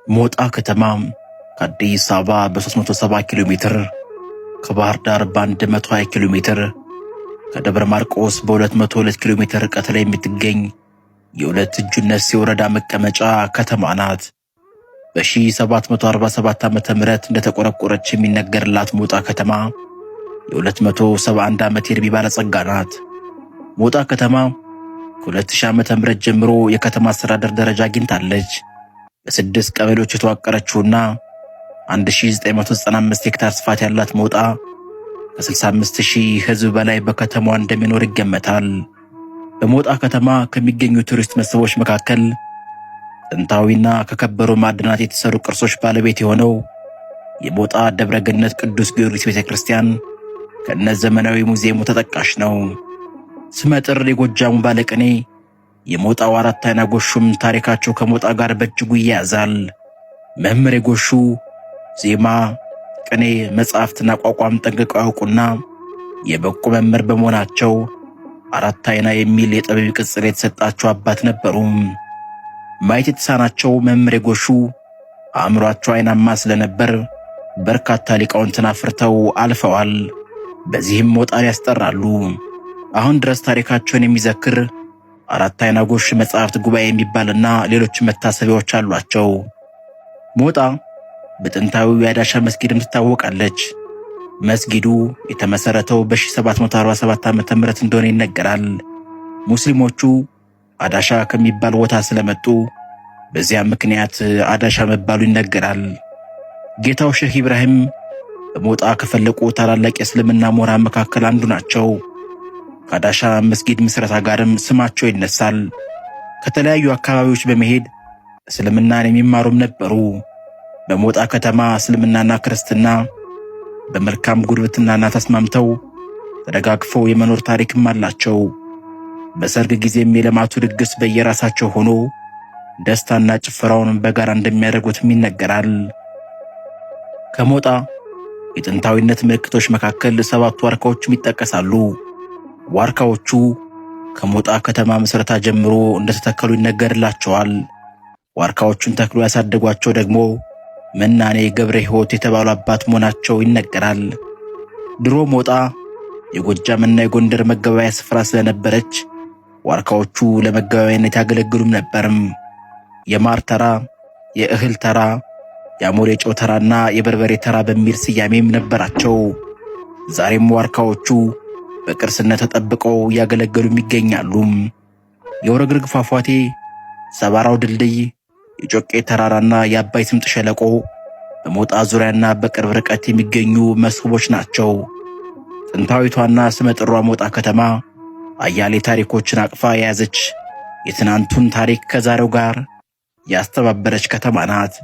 ሞጣ ከተማ ከአዲስ አበባ በ370 ኪሎ ሜትር፣ ከባህር ዳር በ120 ኪሎ ሜትር፣ ከደብረ ማርቆስ በ202 ኪሎ ሜትር ርቀት ላይ የምትገኝ የሁለት እጁነት የወረዳ መቀመጫ ከተማ ናት። በ1747 ዓ.ም እንደተቆረቆረች የሚነገርላት ሞጣ ከተማ የ271 ዓመት የዕድሜ ባለጸጋ ናት። ሞጣ ከተማ ከ2000 ዓ.ም ጀምሮ የከተማ አስተዳደር ደረጃ አግኝታለች። በ6 ቀበሌዎች የተዋቀረችውና 1995 ሄክታር ስፋት ያላት ሞጣ ከ65000 ሕዝብ በላይ በከተማዋ እንደሚኖር ይገመታል። በሞጣ ከተማ ከሚገኙ ቱሪስት መስህቦች መካከል ጥንታዊና ከከበሩ ማዕድናት የተሰሩ ቅርሶች ባለቤት የሆነው የሞጣ ደብረገነት ቅዱስ ጊዮርጊስ ቤተክርስቲያን ከነዘመናዊ ሙዚየሙ ተጠቃሽ ነው። ስመጥር የጎጃሙ ባለቅኔ የሞጣው አራት አይና ጎሹም ታሪካቸው ከሞጣ ጋር በእጅጉ ይያያዛል። መምህር የጎሹ ዜማ፣ ቅኔ፣ መጻሕፍትና ቋቋም ጠንቅቀው ያውቁና የበቁ መምህር በመሆናቸው አራት አይና የሚል የጠቢብ ቅጽል የተሰጣቸው አባት ነበሩ። ማየት የተሳናቸው መምህር የጎሹ አእምሯቸው አይናማ ስለነበር በርካታ ሊቃውንትን አፍርተው አልፈዋል። በዚህም ሞጣን ያስጠራሉ። አሁን ድረስ ታሪካቸውን የሚዘክር አራት አይና ጎሽ መጻሕፍት ጉባኤ የሚባልና ሌሎች መታሰቢያዎች አሏቸው። ሞጣ በጥንታዊው የአዳሻ መስጊድም ትታወቃለች። መስጊዱ የተመሰረተው በ1747 ዓ.ም እንደሆነ ይነገራል። ሙስሊሞቹ አዳሻ ከሚባል ቦታ ስለመጡ በዚያ ምክንያት አዳሻ መባሉ ይነገራል። ጌታው ሼህ ኢብራሂም በሞጣ ከፈለቁ ታላላቅ የእስልምና ምሁራን መካከል አንዱ ናቸው። ከአዳሻ መስጊድ ምስረታ ጋርም ስማቸው ይነሳል። ከተለያዩ አካባቢዎች በመሄድ እስልምናን የሚማሩም ነበሩ። በሞጣ ከተማ እስልምናና ክርስትና በመልካም ጉርብትናና ተስማምተው ተደጋግፈው የመኖር ታሪክም አላቸው። በሰርግ ጊዜም የልማቱ ድግስ በየራሳቸው ሆኖ ደስታና ጭፈራውን በጋራ እንደሚያደርጉትም ይነገራል። ከሞጣ የጥንታዊነት ምልክቶች መካከል 7 ዋርካዎችም ይጠቀሳሉ። ዋርካዎቹ ከሞጣ ከተማ ምስረታ ጀምሮ እንደተተከሉ ይነገርላቸዋል። ዋርካዎቹን ተክሎ ያሳደጓቸው ደግሞ መናኔ ገብረ ሕይወት የተባሉ አባት መሆናቸው ይነገራል። ድሮ ሞጣ የጎጃምና የጎንደር መገበያያ ስፍራ ስለነበረች ዋርካዎቹ ለመገበያያነት ያገለግሉም ነበርም። የማር ተራ፣ የእህል ተራ፣ የአሞሌ ጨው ተራና የበርበሬ ተራ በሚል ስያሜም ነበራቸው። ዛሬም ዋርካዎቹ በቅርስነት ተጠብቀው እያገለገሉም ይገኛሉ። የወረግርግ ፏፏቴ፣ ሰባራው ድልድይ፣ የጮቄ ተራራና የአባይ ስምጥ ሸለቆ በሞጣ ዙሪያና በቅርብ ርቀት የሚገኙ መስህቦች ናቸው። ጥንታዊቷና ስመጥሯ ሞጣ ከተማ አያሌ ታሪኮችን አቅፋ የያዘች የትናንቱን ታሪክ ከዛሬው ጋር ያስተባበረች ከተማ ናት።